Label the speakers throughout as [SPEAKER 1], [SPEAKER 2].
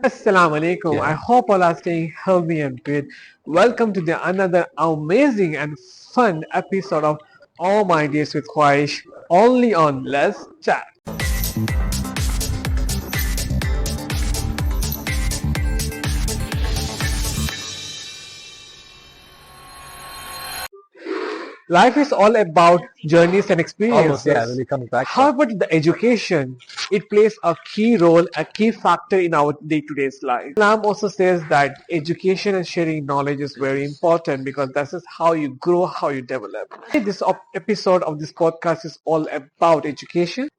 [SPEAKER 1] Assalamu alaikum. I
[SPEAKER 2] Yeah.
[SPEAKER 1] hope all are staying healthy and good. Welcome to another amazing and fun episode of All My Days with Khwaish, only on Let's Chat. Life is all about journeys and
[SPEAKER 2] Almost, yeah,
[SPEAKER 1] experiences.
[SPEAKER 2] when it comes back.
[SPEAKER 1] However, the education, it plays a key role, a key factor in our day-to-day life. Islam also says that education and sharing knowledge is very important because this is how you grow, how you develop. This episode of this podcast is all about education,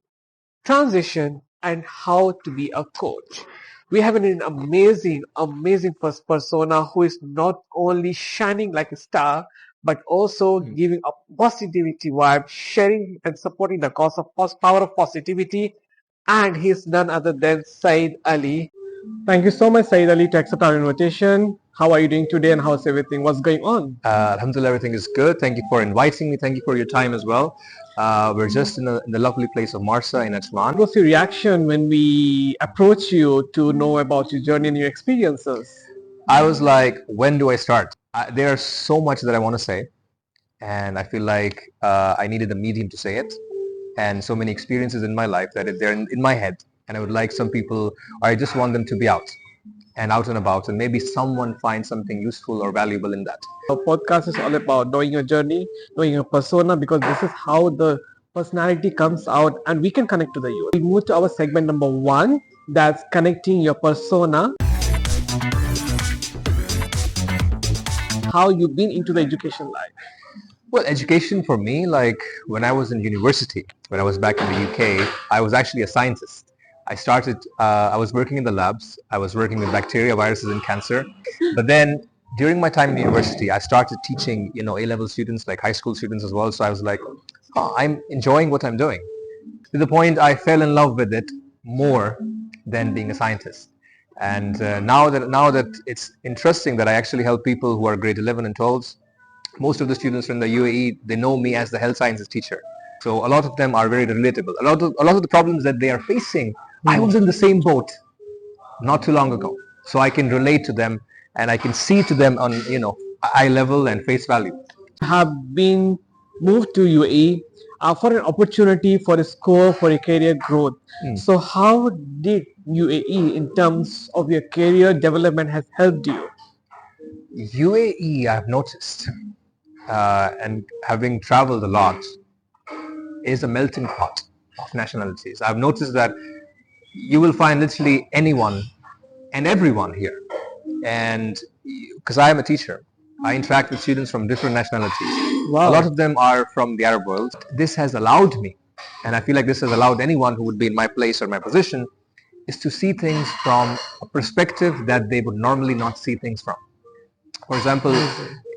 [SPEAKER 1] transition, and how to be a coach. We have an amazing persona who is not only shining like a star, but also giving a positivity vibe, sharing and supporting the cause of power of positivity. And he's none other than Said Ali. Thank you so much, Said Ali, to accept our invitation. How are you doing today and how's everything? What's going on?
[SPEAKER 2] Alhamdulillah, everything is good. Thank you for inviting me. Thank you for your time as well. We're just in the lovely place of Marsa in Ajman.
[SPEAKER 1] What was your reaction when we approached you to know about your journey and your experiences?
[SPEAKER 2] I was like, when do I start? There's so much that I want to say, and I feel like I needed a medium to say it, and so many experiences in my life that they're in my head, and I would like some people, or I just want them to be out and about, and maybe someone finds something useful or valuable in that.
[SPEAKER 1] Our podcast is all about knowing your journey, knowing your persona, because this is how the personality comes out and we can connect to the youth. We move to our segment number one, that's connecting your persona. How you've been into the education life.
[SPEAKER 2] Well, education for me, like when I was in university, when I was back in the UK, I was actually a scientist. I was working in the labs. I was working with bacteria, viruses, and cancer. But then during my time in university, I started teaching, A-level students, like high school students as well. So I was like, oh, I'm enjoying what I'm doing. To the point I fell in love with it more than being a scientist. And now that it's interesting that I actually help people who are grade 11 and 12s, most of the students from the UAE, they know me as the health sciences teacher. So a lot of them are very relatable. A lot of the problems that they are facing, I was in the same boat not too long ago. So I can relate to them and I can see to them on, eye level and face value.
[SPEAKER 1] Have been moved to UAE for an opportunity for a score for a career growth. So how did UAE in terms of your career development has helped you?
[SPEAKER 2] UAE, I've noticed, and having traveled a lot, is a melting pot of nationalities. I've noticed that you will find literally anyone and everyone here. And because I am a teacher, I interact with students from different nationalities.
[SPEAKER 1] Wow.
[SPEAKER 2] A lot of them are from the Arab world. This has allowed me, and I feel like this has allowed anyone who would be in my place or my position, is to see things from a perspective that they would normally not see things from. For example,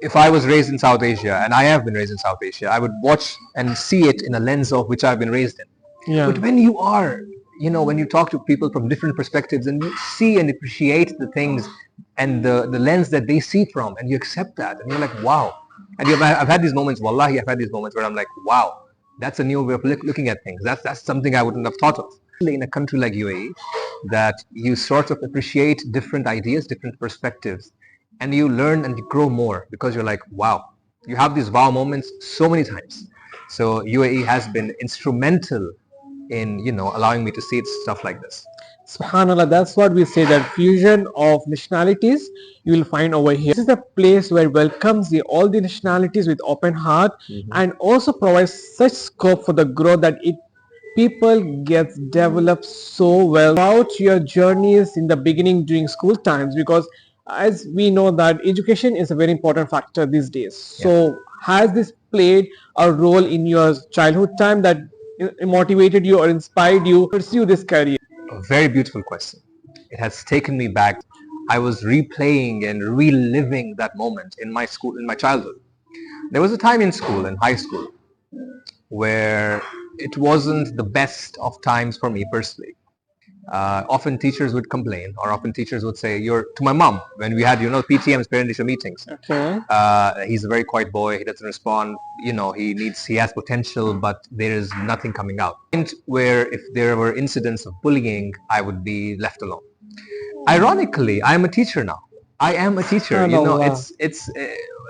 [SPEAKER 2] if I was raised in South Asia, and I have been raised in South Asia, I would watch and see it in a lens of which I've been raised in.
[SPEAKER 1] Yeah.
[SPEAKER 2] But when you are, when you talk to people from different perspectives and you see and appreciate the things and the lens that they see from, and you accept that, and you're like, wow. And I've had these moments, wallahi, I've had these moments where I'm like, wow, that's a new way of looking at things. That's something I wouldn't have thought of. In a country like UAE, that you sort of appreciate different ideas, different perspectives, and you learn and you grow more because you're like, wow. You have these wow moments so many times. So UAE has been instrumental in, allowing me to see stuff like this.
[SPEAKER 1] Subhanallah, that's what we say, that fusion of nationalities you will find over here. This is a place where it welcomes all the nationalities with open heart and also provides such scope for the growth that people get developed so well about your journeys in the beginning during school times, because as we know that education is a very important factor these days. So has this played a role in your childhood time that motivated you or inspired you to pursue this career?
[SPEAKER 2] A very beautiful question. It has taken me back. I was replaying and reliving that moment in my school, in my childhood. There was a time in school, in high school, where it wasn't the best of times for me personally. Often teachers would complain, or often teachers would say, to my mom, when we had, PTMs, parent-teacher meetings.
[SPEAKER 1] Okay.
[SPEAKER 2] He's a very quiet boy, he doesn't respond, he has potential, but there is nothing coming out. And where if there were incidents of bullying, I would be left alone. Ironically, I am a teacher now. I am a teacher. You know,
[SPEAKER 1] Subhanallah.
[SPEAKER 2] it's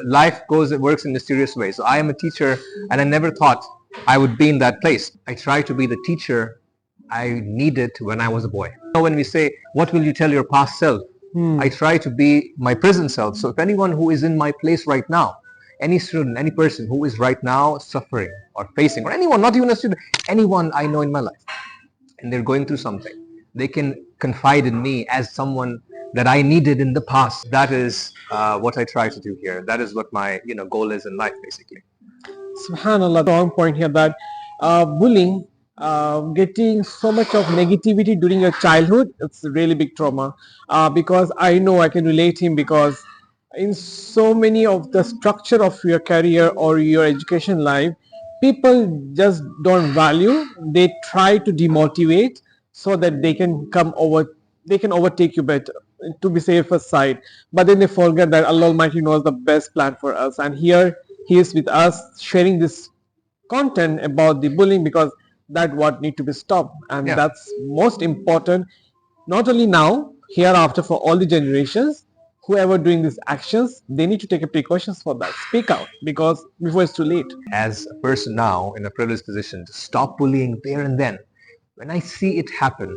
[SPEAKER 2] life works in mysterious ways. So I am a teacher, and I never thought I would be in that place. I try to be the teacher I needed when I was a boy. You know, when we say, "What will you tell your past self?" I try to be my present self. So if anyone who is in my place right now, any student, any person who is right now suffering or facing, or anyone, not even a student, anyone I know in my life, and they're going through something, they can confide in me as someone that I needed in the past. That is what I try to do here. That is what my goal is in life, basically.
[SPEAKER 1] Subhanallah, strong point here that bullying, getting so much of negativity during your childhood, it's a really big trauma. Because I know I can relate him because in so many of the structure of your career or your education life, people just don't value. They try to demotivate so that they can overtake you better to be safer side. But then they forget that Allah Almighty knows the best plan for us. And here He is with us sharing this content about the bullying because that what need to be stopped, and
[SPEAKER 2] Yeah.
[SPEAKER 1] that's most important, not only now, hereafter, for all the generations. Whoever doing these actions, they need to take a precautions for that. Speak out because before it's too late.
[SPEAKER 2] As a person now in a privileged position to stop bullying there and then, when I see it happen,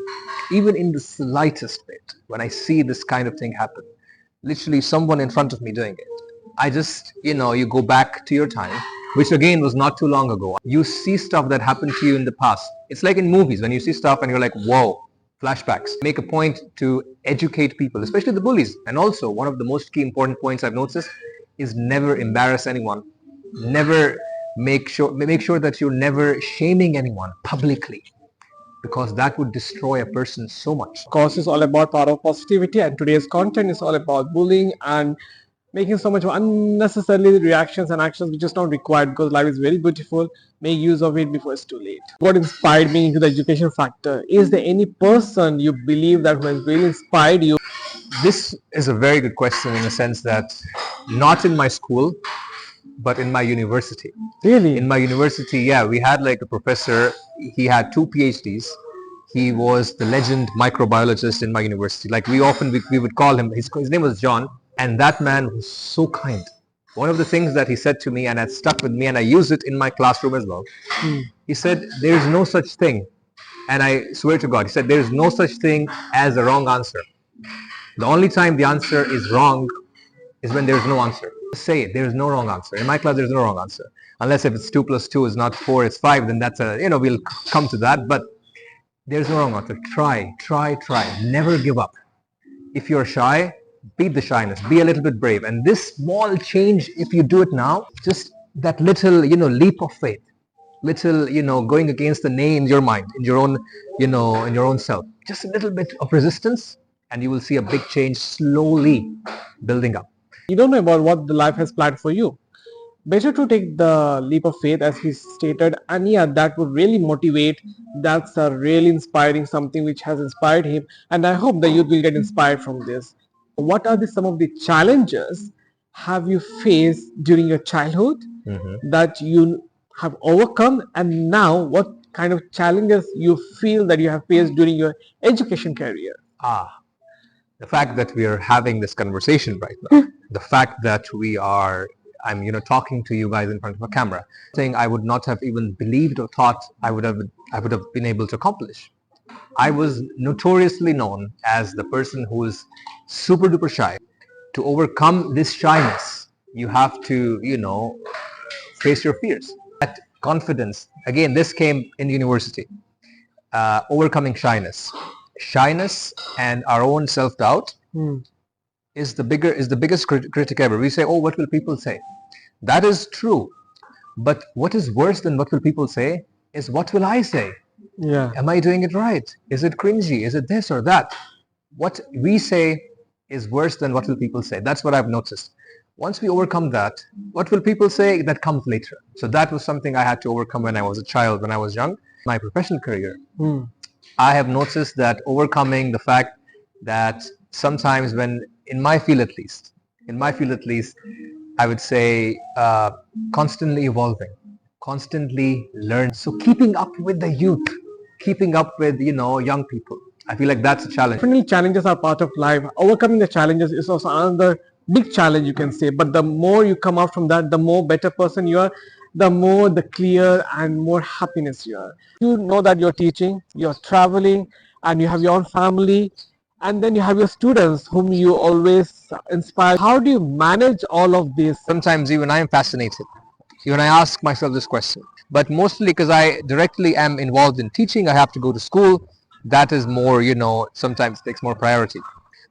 [SPEAKER 2] even in the slightest bit, when I see this kind of thing happen, literally someone in front of me doing it, I just, you go back to your time, which again was not too long ago. You see stuff that happened to you in the past. It's like in movies, when you see stuff and you're like, whoa, flashbacks. Make a point to educate people, especially the bullies. And also, one of the most key important points I've noticed is never embarrass anyone. Never make sure that you're never shaming anyone publicly, because that would destroy a person so much.
[SPEAKER 1] Course is all about power of positivity, and today's content is all about bullying and making so much of unnecessarily reactions and actions which is not required, because life is very beautiful. Make use of it before it's too late. What inspired me into the education factor? Is there any person you believe that has really inspired you?
[SPEAKER 2] This is a very good question in the sense that not in my school, but in my university.
[SPEAKER 1] Really?
[SPEAKER 2] In my university, yeah, we had like a professor. He had 2 PhDs. He was the legend microbiologist in my university. Like we would call him, his name was John. And that man was so kind. One of the things that he said to me, and it stuck with me, and I use it in my classroom as well. He said, there is no such thing. And I swear to God, he said, there is no such thing as a wrong answer. The only time the answer is wrong is when there is no answer. Say it, there is no wrong answer. In my class, there is no wrong answer. Unless if it's 2 plus 2 is not 4, it's 5, then that's we'll come to that. But there's no wrong answer. Try. Never give up. If you're shy, beat the shyness. Be a little bit brave. And this small change, if you do it now, just that little, leap of faith, little, going against the nay in your mind, in your own, in your own self, just a little bit of resistance, and you will see a big change slowly building up.
[SPEAKER 1] You don't know about what the life has planned for you. Better to take the leap of faith, as he stated, and yeah, that would really motivate. That's a really inspiring, something which has inspired him, and I hope the youth will get inspired from this. What are some of the challenges have you faced during your childhood that you have overcome, and now what kind of challenges you feel that you have faced during your education career?
[SPEAKER 2] The fact that we are having this conversation right now, the fact that I'm talking to you guys in front of a camera, thing I would not have even believed or thought I would have been able to accomplish. I was notoriously known as the person who is super duper shy. To overcome this shyness, you have to, face your fears. That confidence, again, this came in university. Overcoming shyness. Shyness and our own self-doubt is the biggest critic ever. We say, oh, what will people say? That is true. But what is worse than what will people say is what will I say?
[SPEAKER 1] Yeah.
[SPEAKER 2] Am I doing it right? Is it cringy? Is it this or that? What we say is worse than what will people say. That's what I've noticed. Once we overcome that, what will people say? That comes later. So that was something I had to overcome when I was a child, when I was young. My professional career, I have noticed that overcoming the fact that sometimes when, in my field at least, I would say constantly evolving, constantly learn. So keeping up with the youth, keeping up with, young people. I feel like that's a challenge.
[SPEAKER 1] Definitely challenges are part of life. Overcoming the challenges is also another big challenge, you can say. But the more you come out from that, the more better person you are, the more the clear and more happiness you are. You know that you're teaching, you're traveling, and you have your own family, and then you have your students whom you always inspire. How do you manage all of this?
[SPEAKER 2] Sometimes even I am fascinated. Even I ask myself this question. But mostly because I directly am involved in teaching, I have to go to school. That is more, sometimes takes more priority.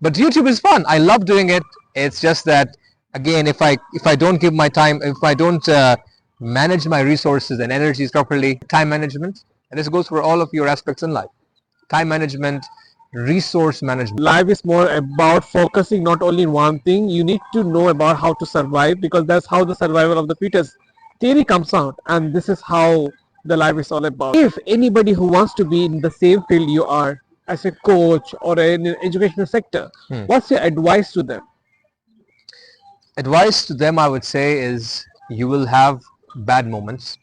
[SPEAKER 2] But YouTube is fun. I love doing it. It's just that, again, if I don't give my time, if I don't manage my resources and energies properly, time management, and this goes for all of your aspects in life. Time management, resource management.
[SPEAKER 1] Life is more about focusing not only in one thing. You need to know about how to survive, because that's how the survival of the fittest theory comes out, and this is how the life is all about. If anybody who wants to be in the same field you are, as a coach or in an educational sector, what's your advice to them?
[SPEAKER 2] Advice to them, I would say, is you will have bad moments.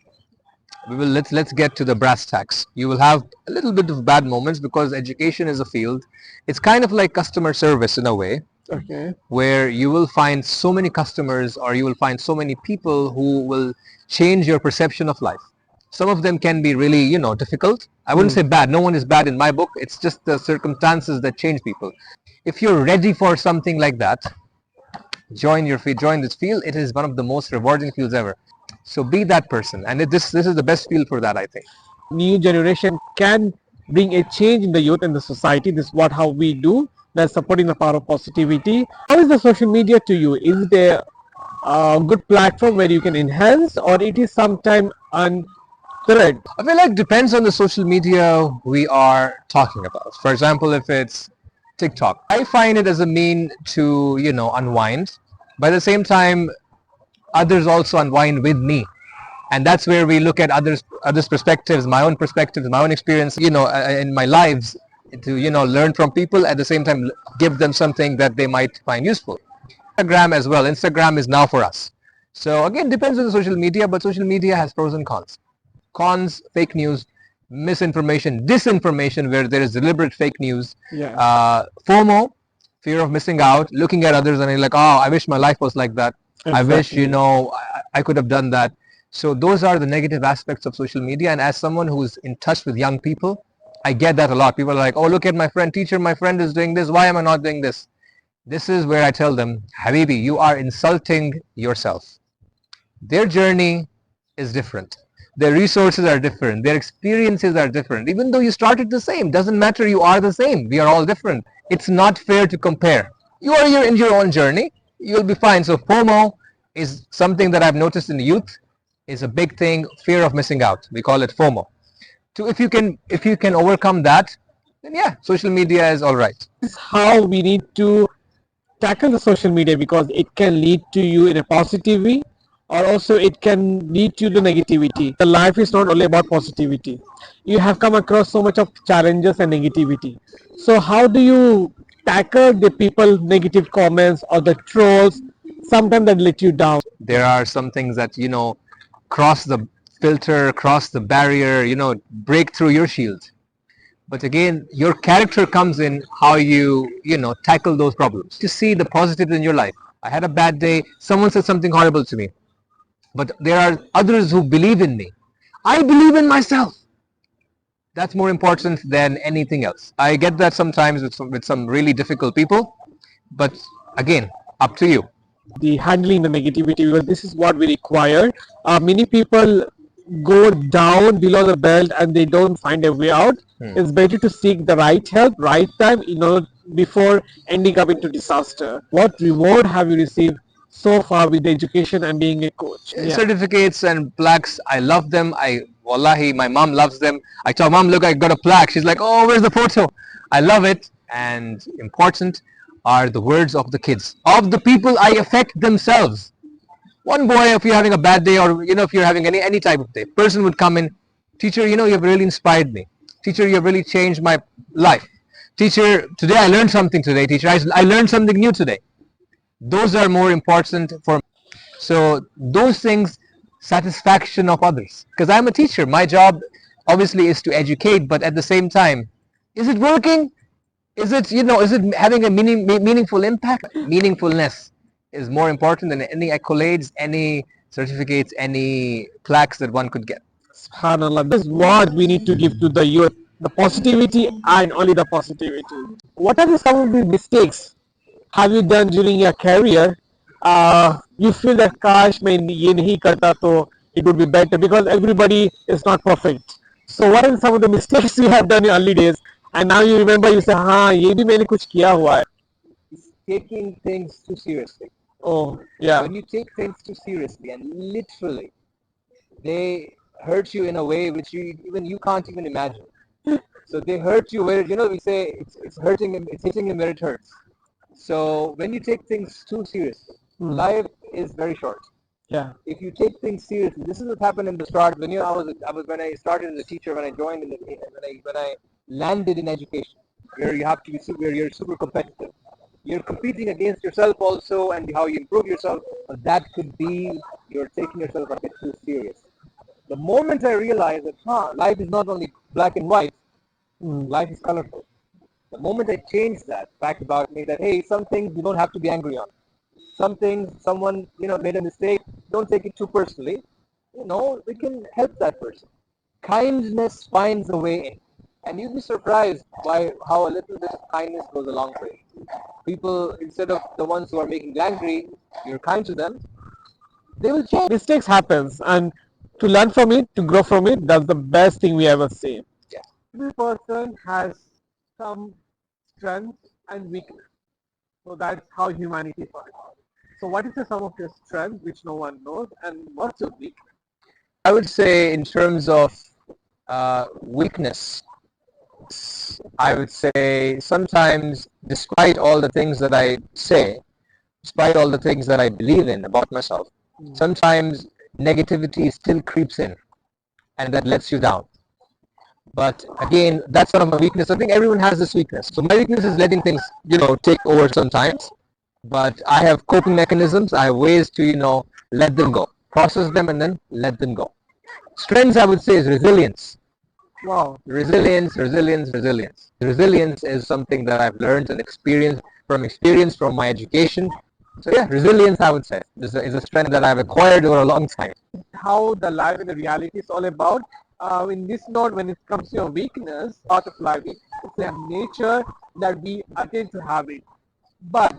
[SPEAKER 2] Let's get to the brass tacks. You will have a little bit of bad moments because education is a field. It's kind of like customer service in a way,
[SPEAKER 1] Okay.
[SPEAKER 2] where you will find so many customers, or you will find so many people who will change your perception of life. Some of them can be really, difficult. I wouldn't say bad. No one is bad in my book. It's just the circumstances that change people. If you're ready for something like that, join this field. It is one of the most rewarding fields ever. So be that person, and this is the best field for that, I think.
[SPEAKER 1] New generation can bring a change in the youth and the society. This is how we do. That's supporting the power of positivity. How is the social media to you? Is there a good platform where you can enhance, or it is sometime thread?
[SPEAKER 2] I feel like it depends on the social media we are talking about. For example, if it's TikTok, I find it as a mean to, unwind. But at the same time, others also unwind with me. And that's where we look at others' perspectives, my own experience, in my lives, to, learn from people, at the same time give them something that they might find useful. Instagram as well. Instagram is now for us. So again, depends on the social media, but social media has pros and cons. Cons, fake news, misinformation, disinformation, where there is deliberate fake news.
[SPEAKER 1] Yeah.
[SPEAKER 2] FOMO, fear of missing out, looking at others and you're like, oh, I wish my life was like that. I wish, I could have done that. So those are the negative aspects of social media. And as someone who's in touch with young people, I get that a lot. People are like, oh, look at my friend, teacher, my friend is doing this. Why am I not doing this? This is where I tell them, Habibi, you are insulting yourself. Their journey is different. Their resources are different. Their experiences are different. Even though you started the same, doesn't matter, you are the same. We are all different. It's not fair to compare. You are here in your own journey. You'll be fine. So FOMO is something that I've noticed in the youth, is a big thing, fear of missing out. We call it FOMO. So if you can overcome that, then yeah, social media is all right.
[SPEAKER 1] This is how we need to tackle the social media, because it can lead to you in a positive way, or also it can lead to the negativity. The life is not only about positivity. You have come across so much of challenges and negativity. So how do you tackle the people negative comments or the trolls sometimes that let you down?
[SPEAKER 2] There are some things that, cross the filter, cross the barrier, break through your shield. But again, your character comes in how you, tackle those problems. To see the positives in your life. I had a bad day. Someone said something horrible to me. But there are others who believe in me. I believe in myself. That's more important than anything else. I get that sometimes with some really difficult people. But again, up to you.
[SPEAKER 1] The handling the negativity, because this is what we require. Many people go down below the belt and they don't find a way out. It's better to seek the right help, right time, before ending up into disaster. What reward have you received so far with the education and being a coach?
[SPEAKER 2] Certificates and plaques, I love them. Wallahi, my mom loves them. I tell mom, look, I got a plaque. She's like, oh, where's the photo? I love it. And important are the words of the kids, of the people I affect themselves. One boy, if you're having a bad day, or if you're having any type of day, person would come in, teacher, you have really inspired me. Teacher, you have really changed my life. Teacher, today I learned something today. Teacher, I learned something new today. Those are more important for me. So those things, satisfaction of others. Because I'm a teacher. My job obviously is to educate, but at the same time, is it working? Is it, is it having a meaningful impact? Meaningfulness is more important than any accolades, any certificates, any plaques that one could get.
[SPEAKER 1] SubhanAllah, this is what we need to give to the youth. The positivity and only the positivity. What are some of the mistakes have you done during your career? You feel that kash main ye nahi karta to it would be better because everybody is not perfect. So what are some of the mistakes you have done in early days and now you remember you say हाँ ये भी मैंने कुछ किया हुआ है.
[SPEAKER 2] Taking things too seriously.
[SPEAKER 1] Oh yeah.
[SPEAKER 2] When you take things too seriously and literally they hurt you in a way which you can't even imagine. So they hurt you where we say it's hurting him, it's hitting him where it hurts. So when you take things too seriously, life is very short.
[SPEAKER 1] Yeah.
[SPEAKER 2] If you take things seriously, this is what happened in the start. When when I started as a teacher, when I joined when I landed in education, where you have to be where you're super competitive. You're competing against yourself also, and how you improve yourself. But that could be you're taking yourself a bit too serious. The moment I realized that life is not only black and white, life is colorful. The moment I changed that fact about me, that hey, some things you don't have to be angry on. Some things someone made a mistake, don't take it too personally. We can help that person. Kindness finds a way in. And you'd be surprised by how a little bit of kindness goes a long way. People, instead of the ones who are making you angry, you're kind to them, they will change.
[SPEAKER 1] Mistakes happens and to learn from it, to grow from it, that's the best thing we ever see.
[SPEAKER 2] Yeah.
[SPEAKER 1] Every person has some strength and weakness. So that's how humanity works. So what is some of your strength which no one knows and what's your weakness?
[SPEAKER 2] I would say in terms of weakness, I would say sometimes despite all the things that I say, despite all the things that I believe in about myself, sometimes negativity still creeps in and that lets you down. But again, that's one of my weaknesses. I think everyone has this weakness. So my weakness is letting things, take over sometimes. But I have coping mechanisms. I have ways to, let them go. Process them and then let them go. Strengths, I would say, is resilience.
[SPEAKER 1] Wow.
[SPEAKER 2] Resilience. Resilience is something that I've learned and experienced from my education. So yeah, resilience, I would say, is a strength that I've acquired over a long time.
[SPEAKER 1] How the life and the reality is all about. In this note, when it comes to your weakness, part of life, it's a nature that we attain to have it. But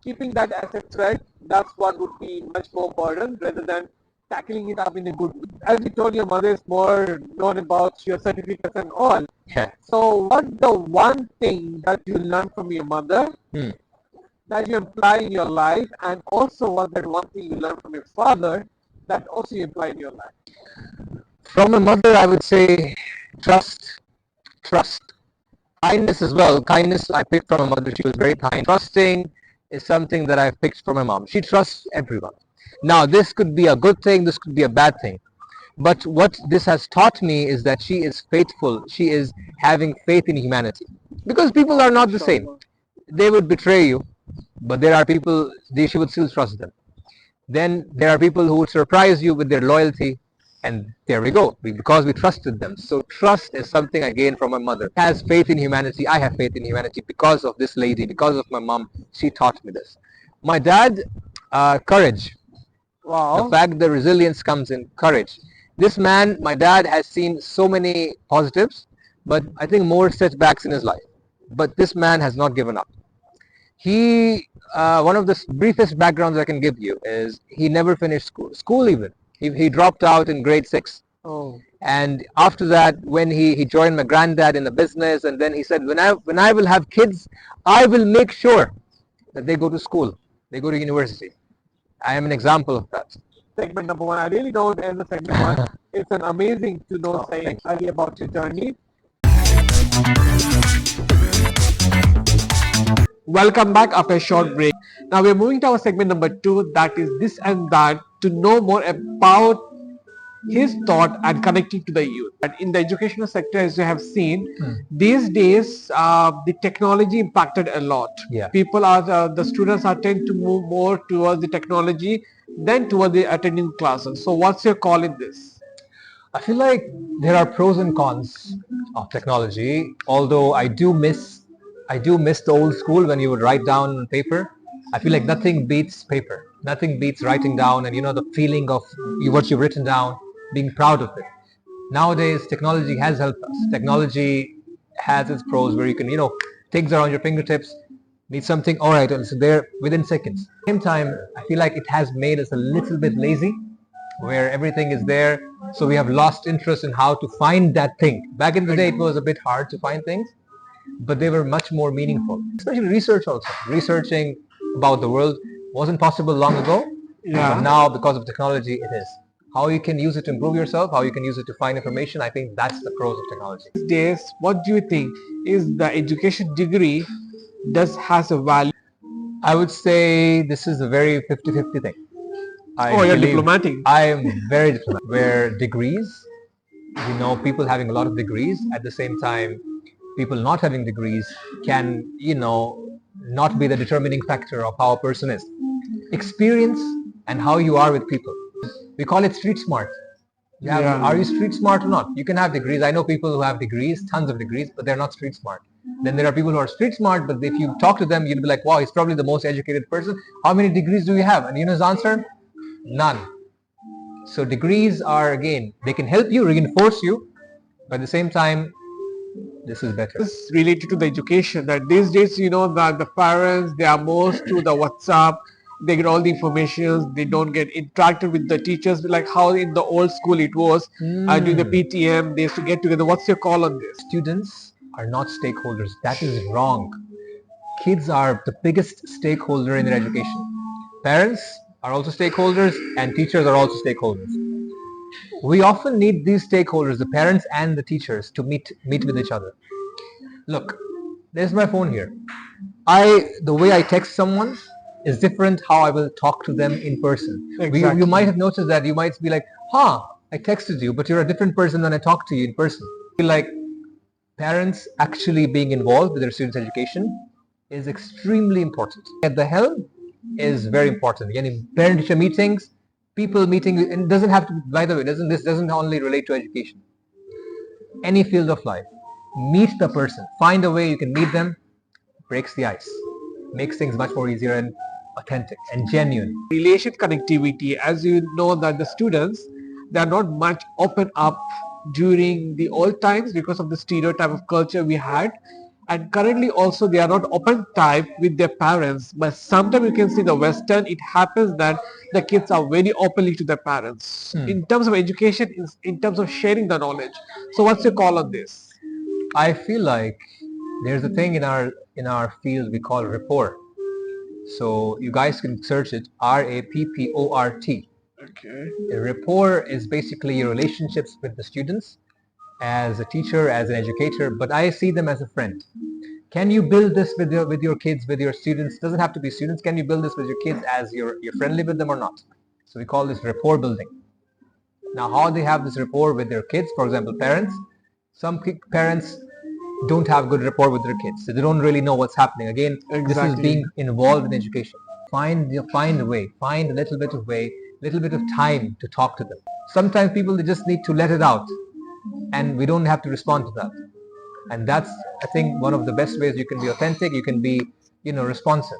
[SPEAKER 1] keeping that as a threat, that's what would be much more important rather than tackling it up in a good way. As you told, your mother is more known about your certificates and all.
[SPEAKER 2] Yeah.
[SPEAKER 1] So what's the one thing that you learned from your mother that you apply in your life, and also what that one thing you learned from your father that also you apply in your life?
[SPEAKER 2] From my mother, I would say trust. Kindness as well. Kindness I picked from my mother. She was very kind. Trusting is something that I picked from my mom. She trusts everyone. Now, this could be a good thing, this could be a bad thing. But what this has taught me is that she is faithful. She is having faith in humanity. Because people are not the same. They would betray you, but there are people, she would still trust them. Then there are people who would surprise you with their loyalty, and there we go, because we trusted them. So trust is something again from my mother. Has faith in humanity. I have faith in humanity because of this lady, because of my mom. She taught me this. My dad, courage.
[SPEAKER 1] Wow.
[SPEAKER 2] The fact that resilience comes in courage. This man, my dad, has seen so many positives, but I think more setbacks in his life. But this man has not given up. He, one of the briefest backgrounds I can give you is he never finished school even. He dropped out in grade 6.
[SPEAKER 1] Oh.
[SPEAKER 2] And after that, when he joined my granddad in the business, and then he said, when I will have kids, I will make sure that they go to school, they go to university. I am an example of that.
[SPEAKER 1] Segment number 1. I really don't end the segment 1. It's an amazing to know saying early about your journey. Welcome back after a short break. Now we're moving to our segment number 2, that is this and that, to know more about his thought and connecting to the youth. And in the educational sector, as you have seen, these days the technology impacted a lot.
[SPEAKER 2] Yeah.
[SPEAKER 1] People are the students are tend to move more towards the technology than towards the attending classes. So what's your call in this?
[SPEAKER 2] I feel like there are pros and cons of technology, although I do miss I do miss the old school when you would write down on paper. I feel like nothing beats paper. Nothing beats writing down and the feeling of what you've written down, being proud of it. Nowadays, technology has helped us. Technology has its pros where you can, things are on your fingertips. Need something, all right, it's there within seconds. At the same time, I feel like it has made us a little bit lazy, where everything is there. So we have lost interest in how to find that thing. Back in the day, it was a bit hard to find things, but they were much more meaningful. Especially research also. Researching about the world wasn't possible long ago, but now because of technology, it is. How you can use it to improve yourself, how you can use it to find information, I think that's the pros of technology.
[SPEAKER 1] These days, what do you think is the education degree has a value?
[SPEAKER 2] I would say this is a very 50-50 thing.
[SPEAKER 1] You're diplomatic.
[SPEAKER 2] I am very diplomatic. Where degrees, people having a lot of degrees, at the same time, people not having degrees can, not be the determining factor of how a person is. Experience and how you are with people. We call it street smart. Are you street smart or not? You can have degrees. I know people who have degrees, tons of degrees, but they're not street smart. Then there are people who are street smart, but if you talk to them, you'll be like, wow, he's probably the most educated person. How many degrees do you have? And his answer? None. So degrees are, again, they can help you, reinforce you, but at the same time, this is better.
[SPEAKER 1] This is related to the education, that these days, that the parents, they are most to the WhatsApp, they get all the information, they don't get interacted with the teachers, like how in the old school it was. During the PTM, they used to get together. What's your call on this?
[SPEAKER 2] Students are not stakeholders. That is wrong. Kids are the biggest stakeholder in their education. Parents are also stakeholders and teachers are also stakeholders. We often need these stakeholders, the parents and the teachers, to meet with each other. Look, there's my phone here. The way I text someone is different how I will talk to them in person.
[SPEAKER 1] Exactly.
[SPEAKER 2] You might have noticed that. You might be like, I texted you, but you're a different person when I talk to you in person. I feel like parents actually being involved with their students' education is extremely important. At the helm is very important. Parent-teacher meetings, people meeting, and it doesn't have to, by the way, this doesn't only relate to education. Any field of life. Meet the person. Find a way you can meet them, breaks the ice. Makes things much more easier and authentic and genuine.
[SPEAKER 1] Relation connectivity, as you know that the students, they are not much open up during the old times because of the stereotype of culture we had, and currently also they are not open type with their parents, but sometimes you can see the Western, it happens that the kids are very openly to their parents in terms of education, in terms of sharing the knowledge. So what's your call on this?
[SPEAKER 2] I feel like there's a thing in our field we call rapport. So you guys can search it, RAPPORT.
[SPEAKER 1] Okay.
[SPEAKER 2] A rapport is basically your relationships with the students as a teacher, as an educator, but I see them as a friend. Can you build this with your kids, with your students? It doesn't have to be students. Can you build this with your kids as you're friendly with them or not? So we call this rapport building. Now, how they have this rapport with their kids, for example, parents. Some parents don't have good rapport with their kids, so they don't really know what's happening. Again, This is being involved in education. Find a way, find a little bit of time to talk to them. Sometimes people, they just need to let it out, and we don't have to respond to that. And that's, I think, one of the best ways you can be authentic, you can be, responsive.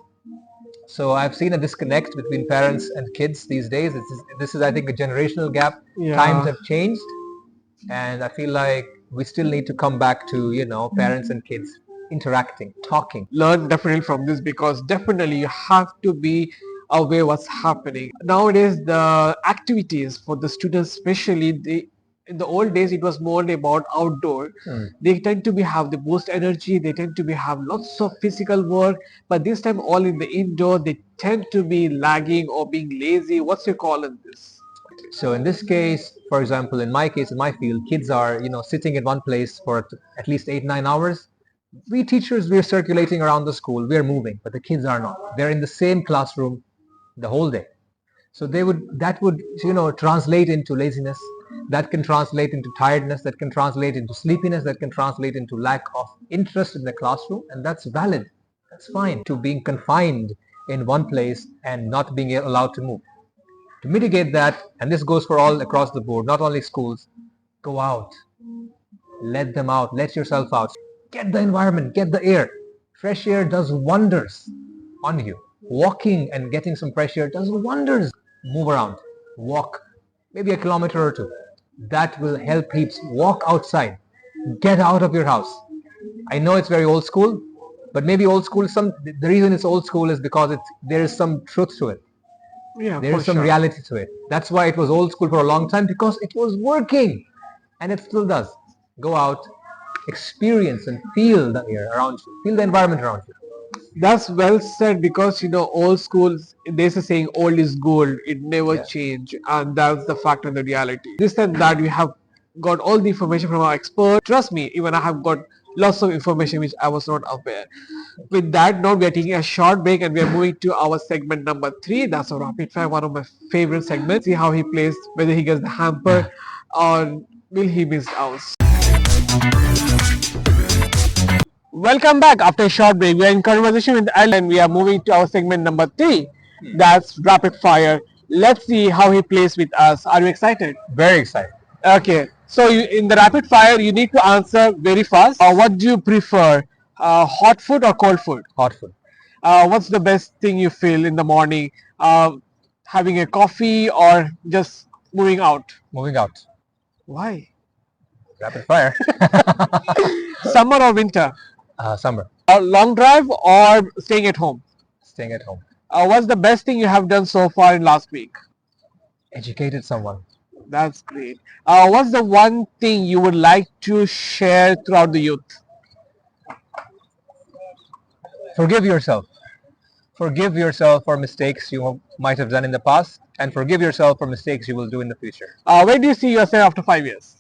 [SPEAKER 2] So I've seen a disconnect between parents and kids these days. This is I think, a generational gap. Times have changed, and I feel like we still need to come back to, parents and kids interacting, talking.
[SPEAKER 1] Learn definitely from this, because definitely you have to be aware what's happening. Nowadays, the activities for the students, especially in the old days, it was more about outdoor. They tend to have the most energy. They tend to have lots of physical work. But this time, all in the indoor, they tend to be lagging or being lazy. What's your call on this?
[SPEAKER 2] So in this case, for example, in my case, in my field, kids are, sitting in one place for at least 8-9 hours. We teachers, we're circulating around the school, we're moving, but the kids are not. They're in the same classroom the whole day. So that would translate into laziness. That can translate into tiredness. That can translate into sleepiness. That can translate into lack of interest in the classroom, and that's valid. That's fine. To being confined in one place and not being allowed to move. To mitigate that, and this goes for all across the board, not only schools, go out. Let them out. Let yourself out. Get the environment. Get the air. Fresh air does wonders on you. Walking and getting some fresh air does wonders. Move around, walk maybe a kilometer or two. That will help heaps. Walk outside, get out of your house. I know it's very old school, but maybe old school. The reason it's old school is because there is some truth to it.
[SPEAKER 1] Yeah,
[SPEAKER 2] There
[SPEAKER 1] for
[SPEAKER 2] is some
[SPEAKER 1] sure.
[SPEAKER 2] reality to it. That's why it was old school for a long time, because it was working, and it still does. Go out, experience and feel the air around you, feel the environment around you.
[SPEAKER 1] That's well said, because old schools, there's a saying, old is gold, it never
[SPEAKER 2] Yeah.
[SPEAKER 1] change, and that's the fact and the reality. This and that, we have got all the information from our expert. Trust me, even I have got lots of information which I was not aware. With that note, we are taking a short break and we are moving to our segment number 3. That's a rapid fire, one of my favorite segments. See how he plays, whether he gets the hamper or will he miss out. Welcome back after a short break. We are in conversation with Al and we are moving to our segment number 3. That's rapid fire. Let's see how he plays with us. Are you excited?
[SPEAKER 2] Very excited.
[SPEAKER 1] Okay. So in the rapid fire, you need to answer very fast. What do you prefer? Hot food or cold food?
[SPEAKER 2] Hot food.
[SPEAKER 1] What's the best thing you feel in the morning? Having a coffee or just moving out?
[SPEAKER 2] Moving out.
[SPEAKER 1] Why?
[SPEAKER 2] Rapid fire.
[SPEAKER 1] Summer or winter?
[SPEAKER 2] Summer.
[SPEAKER 1] Long drive or staying at home?
[SPEAKER 2] Staying at home.
[SPEAKER 1] What's the best thing you have done so far in last week?
[SPEAKER 2] Educated someone.
[SPEAKER 1] That's great. What's the one thing you would like to share throughout the youth?
[SPEAKER 2] Forgive yourself. Forgive yourself for mistakes you might have done in the past, and forgive yourself for mistakes you will do in the future.
[SPEAKER 1] Where do you see yourself after 5 years?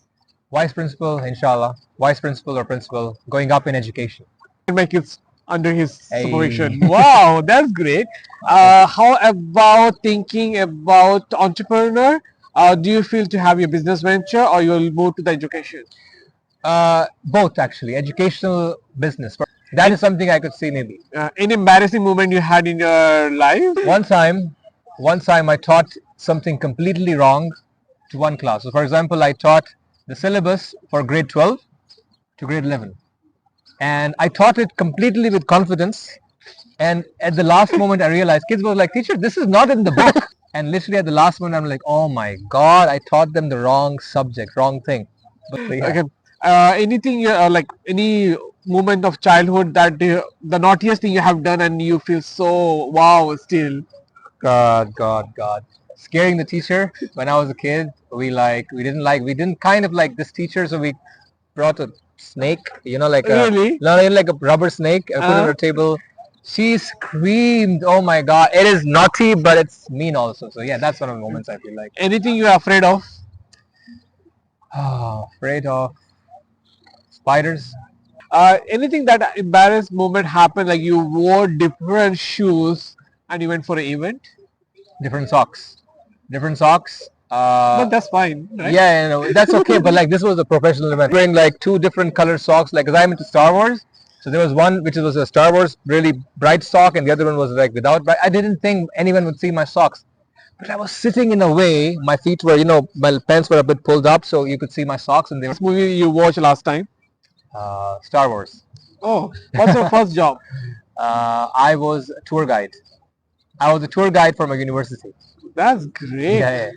[SPEAKER 2] Vice principal, inshallah. Vice principal or principal, going up in education.
[SPEAKER 1] And my kids under his
[SPEAKER 2] Hey.
[SPEAKER 1] supervision. Wow, that's great. How about thinking about entrepreneur? Do you feel to have your business venture or you'll move to the education?
[SPEAKER 2] Both actually. Educational, business. That is something I could see maybe.
[SPEAKER 1] Any embarrassing moment you had in your life?
[SPEAKER 2] One time I taught something completely wrong to one class. So for example, I taught the syllabus for grade 12 to grade 11. And I taught it completely with confidence. And at the last moment, I realized kids were like, teacher, this is not in the book. And literally at the last moment, I'm like, oh my God, I taught them the wrong subject, wrong thing. But yeah.
[SPEAKER 1] Okay. Anything like any moment of childhood that the naughtiest thing you have done and you feel so wow still?
[SPEAKER 2] God. Scaring the teacher when I was a kid. We didn't kind of like this teacher, so we brought a snake, like
[SPEAKER 1] Really?
[SPEAKER 2] like a rubber snake, put it on her table. She screamed, oh my God, it is naughty, but it's mean also. So yeah, that's one of the moments I feel like.
[SPEAKER 1] Anything you are afraid of?
[SPEAKER 2] Afraid of spiders.
[SPEAKER 1] Anything that embarrassed moment happened, like you wore different shoes and you went for an event?
[SPEAKER 2] Different socks.
[SPEAKER 1] But that's fine, right?
[SPEAKER 2] Yeah, that's okay. But like this was a professional event. Wearing like two different color socks. Like, cause I'm into Star Wars, so there was one which was a Star Wars really bright sock, and the other one was like without. I didn't think anyone would see my socks, but I was sitting in a way. My feet were, my pants were a bit pulled up, so you could see my socks, and they were
[SPEAKER 1] This movie you watched last time?
[SPEAKER 2] Star Wars.
[SPEAKER 1] Oh, what's your first job?
[SPEAKER 2] I was a tour guide. I was a tour guide from a university.
[SPEAKER 1] That's great.
[SPEAKER 2] Yeah.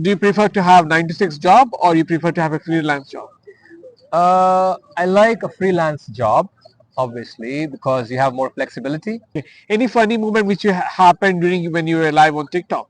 [SPEAKER 1] Do you prefer to have 9 to 6 job or you prefer to have a freelance job?
[SPEAKER 2] I like a freelance job, obviously, because you have more flexibility.
[SPEAKER 1] Any funny moment which happened during when you were live on TikTok?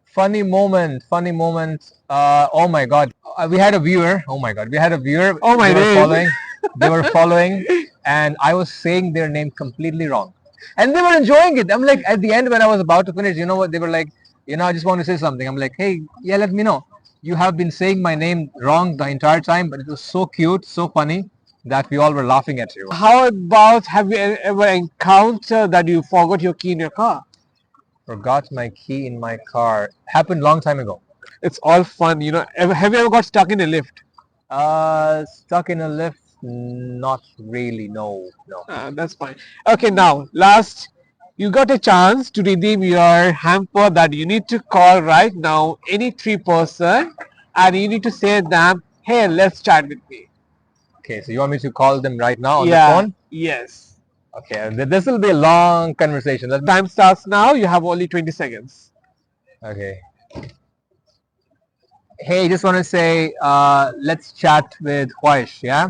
[SPEAKER 2] Funny moment. Oh my God, we had a viewer. Oh my God, we had a viewer.
[SPEAKER 1] Oh my days.
[SPEAKER 2] They were following, and I was saying their name completely wrong, and they were enjoying it. I'm like, at the end when I was about to finish, you know what? They were like, I just want to say something. I'm like, hey, yeah, let me know. You have been saying my name wrong the entire time, but it was so cute, so funny that we all were laughing at you.
[SPEAKER 1] How about, have you ever encountered that you forgot your key in your car?
[SPEAKER 2] Forgot my key in my car. Happened long time ago.
[SPEAKER 1] It's all fun, Have you ever got stuck in a lift?
[SPEAKER 2] Stuck in a lift? Not really. No.
[SPEAKER 1] That's fine. Okay, now last, you got a chance to redeem your hamper that you need to call right now any 3 person and you need to say them, hey, let's chat with me.
[SPEAKER 2] Okay, so you want me to call them right now on the
[SPEAKER 1] Yeah.
[SPEAKER 2] phone?
[SPEAKER 1] Yes.
[SPEAKER 2] Okay, this will be a long conversation.
[SPEAKER 1] Time starts now. You have only 20 seconds.
[SPEAKER 2] Okay. Hey, just want to say, let's chat with Huaish, yeah?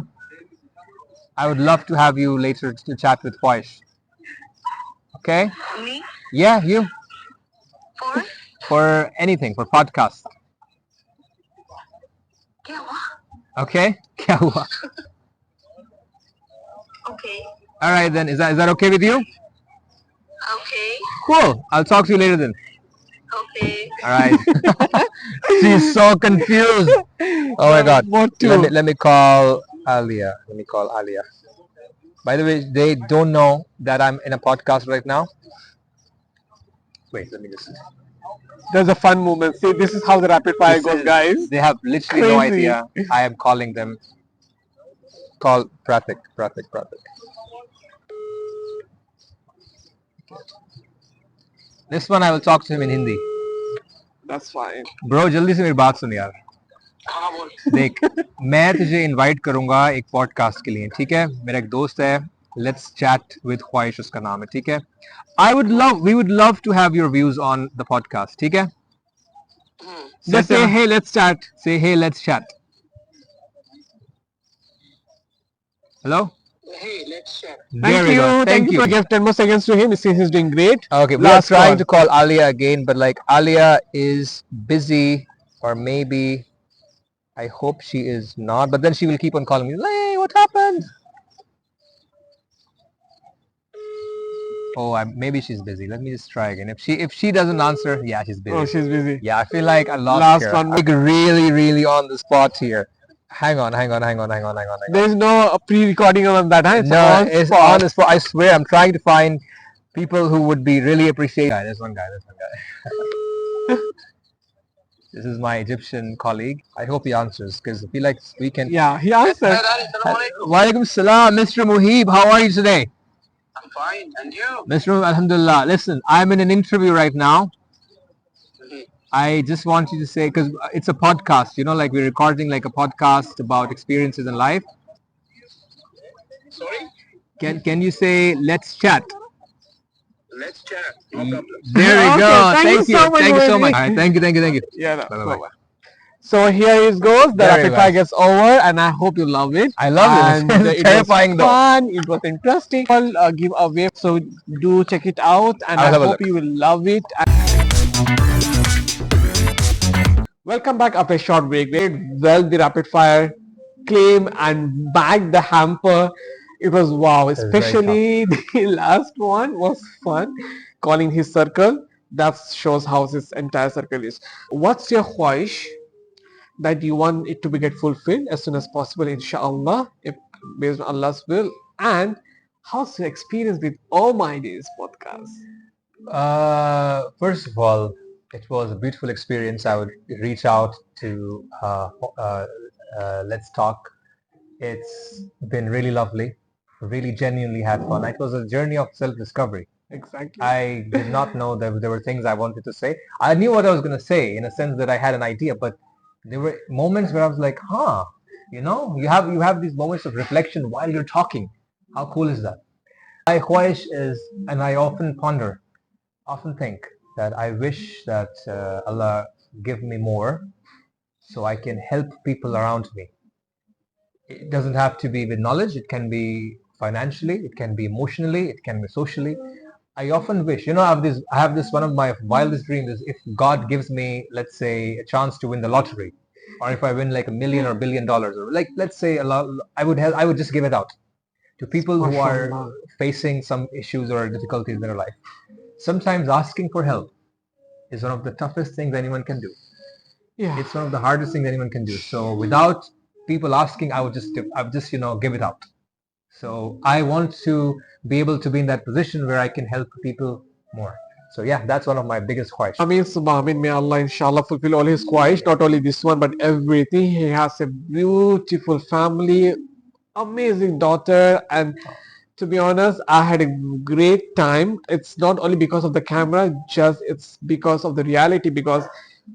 [SPEAKER 2] I would love to have you later to chat with Huaish. Okay?
[SPEAKER 3] Me?
[SPEAKER 2] Yeah, you.
[SPEAKER 3] For?
[SPEAKER 2] For anything, for podcast.
[SPEAKER 3] क्या हुआ?
[SPEAKER 2] Okay? क्या हुआ?
[SPEAKER 3] Okay.
[SPEAKER 2] All right then. Is that okay with you?
[SPEAKER 3] Okay.
[SPEAKER 2] Cool. I'll talk to you later then.
[SPEAKER 3] Okay.
[SPEAKER 2] All right. She's so confused. Oh my God.
[SPEAKER 1] What to?
[SPEAKER 2] Let me call Alia. By the way, they don't know that I'm in a podcast right now. Wait, let me just.
[SPEAKER 1] There's a fun moment. See, this is how the rapid fire goes, guys.
[SPEAKER 2] They have literally no
[SPEAKER 1] Crazy.
[SPEAKER 2] idea. I am calling them. Call Pratik. This one I will talk to him in Hindi.
[SPEAKER 1] That's fine.
[SPEAKER 2] Bro, जल्दी से मेरी बात सुन यार.
[SPEAKER 3] हाँ बोल.
[SPEAKER 2] देख, मैं तुझे इनवाइट करूंगा एक पॉडकास्ट के लिए, ठीक है? मेरा एक दोस्त है. Let's chat with Khwahish, उसका नाम है, ठीक है? We would love to have your views on the podcast, ठीक है?
[SPEAKER 1] Just say, hey, let's chat.
[SPEAKER 2] Say, hey, let's chat. Hello?
[SPEAKER 3] Hey, let's chat.
[SPEAKER 2] There we go.
[SPEAKER 1] Thank you. Give 10 more seconds to him. Since he's doing great.
[SPEAKER 2] Okay, we are
[SPEAKER 1] Last
[SPEAKER 2] trying
[SPEAKER 1] call.
[SPEAKER 2] to call Alia again, but like Alia is busy, or maybe I hope she is not, but then she will keep on calling me. Hey, what happened? Oh, maybe she's busy. Let me just try again. If she doesn't answer, yeah, she's busy.
[SPEAKER 1] Oh, she's busy.
[SPEAKER 2] Yeah, I feel like I lost
[SPEAKER 1] Last
[SPEAKER 2] her.
[SPEAKER 1] one.
[SPEAKER 2] Like really on the spot here. Hang on.
[SPEAKER 1] There's no pre-recording on that, huh?
[SPEAKER 2] It's on the spot. I swear, I'm trying to find people who would be really appreciated. There's one guy. This is my Egyptian colleague. I hope he answers because I feel like we can.
[SPEAKER 1] Yeah, he answered.
[SPEAKER 2] Walaikum salam, Mr. Muhib. How are you today?
[SPEAKER 3] I'm fine. And you?
[SPEAKER 2] Mr. Muhib, alhamdulillah. Listen, I'm in an interview right now. I just want you to say, because it's a podcast, you know, like we're recording like a podcast about experiences in life.
[SPEAKER 3] Sorry?
[SPEAKER 2] Can you say, let's chat?
[SPEAKER 3] Let's chat. No problem.
[SPEAKER 2] There we
[SPEAKER 1] Okay,
[SPEAKER 2] go.
[SPEAKER 1] thank you so much,
[SPEAKER 2] Thank you so
[SPEAKER 1] Muhib.
[SPEAKER 2] much. All right, thank you.
[SPEAKER 1] Yeah, no,
[SPEAKER 2] Bye-bye.
[SPEAKER 1] bye-bye. So here it goes. The
[SPEAKER 2] Very
[SPEAKER 1] rapid fire
[SPEAKER 2] well.
[SPEAKER 1] gets over, and I hope you love it.
[SPEAKER 2] I love
[SPEAKER 1] and
[SPEAKER 2] it. It's
[SPEAKER 1] it
[SPEAKER 2] terrifying
[SPEAKER 1] was
[SPEAKER 2] though.
[SPEAKER 1] fun. It was interesting. I'll give away, so do check it out, and
[SPEAKER 2] I'll
[SPEAKER 1] I
[SPEAKER 2] have a
[SPEAKER 1] hope
[SPEAKER 2] look.
[SPEAKER 1] you will love it. Welcome back after a short break. Well, the rapid fire claim and back the hamper. It was wow.
[SPEAKER 2] was very
[SPEAKER 1] Especially the last one was fun. Calling his circle. That shows how his entire circle is. What's your khwahish that you want it to be get fulfilled as soon as possible, inshallah, if based on Allah's will? And how's your experience with All My Days podcast?
[SPEAKER 2] First of all, it was a beautiful experience. I would reach out to Let's Talk. It's been really lovely. Really genuinely had fun. It was a journey of self-discovery.
[SPEAKER 1] Exactly.
[SPEAKER 2] I did not know that there were things I wanted to say. I knew what I was going to say in a sense that I had an idea, but there were moments where I was like, you know, you have these moments of reflection while you're talking. How cool is that? My khwahish is, and I often think that I wish that Allah give me more so I can help people around me. It doesn't have to be with knowledge. It can be financially. It can be emotionally. It can be socially. I often wish, you know, I have this one of my wildest dreams is if God gives me, let's say, a chance to win the lottery, or if I win like $1 million or $1 billion, or like let's say I would just give it out to people who are facing some issues or difficulties in their life. Sometimes asking for help is one of the toughest things anyone can do.
[SPEAKER 1] Yeah.
[SPEAKER 2] It's one of the hardest things anyone can do. So without people asking, I would just you know, give it out. So I want to be able to be in that position where I can help people more. So yeah, that's one of my biggest khwahish.
[SPEAKER 1] Ameen, may Allah inshallah fulfill all his khwahish, not only this one but everything. He has a beautiful family, amazing daughter, and to be honest, I had a great time. It's not only because of the camera, just it's because of the reality, because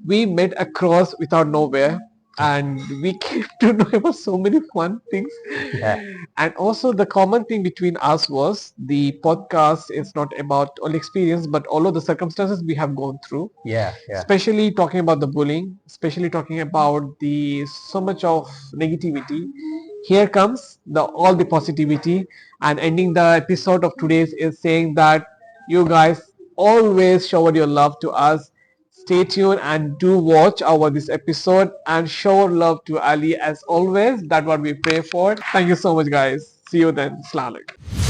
[SPEAKER 1] we met across without nowhere. and we came to know about so many fun things.
[SPEAKER 2] Yeah.
[SPEAKER 1] And also the common thing between us was the podcast is not about all experience, but all of the circumstances we have gone through,
[SPEAKER 2] Yeah. Yeah.
[SPEAKER 1] especially talking about the bullying, especially talking about the so much of negativity. Here comes the all the positivity, and ending the episode of today's is saying that you guys always shower your love to us. Stay tuned and do watch our this episode and show love to Ali as always. That's what we pray for. Thank you so much, guys. See you then. Assalamu alaikum.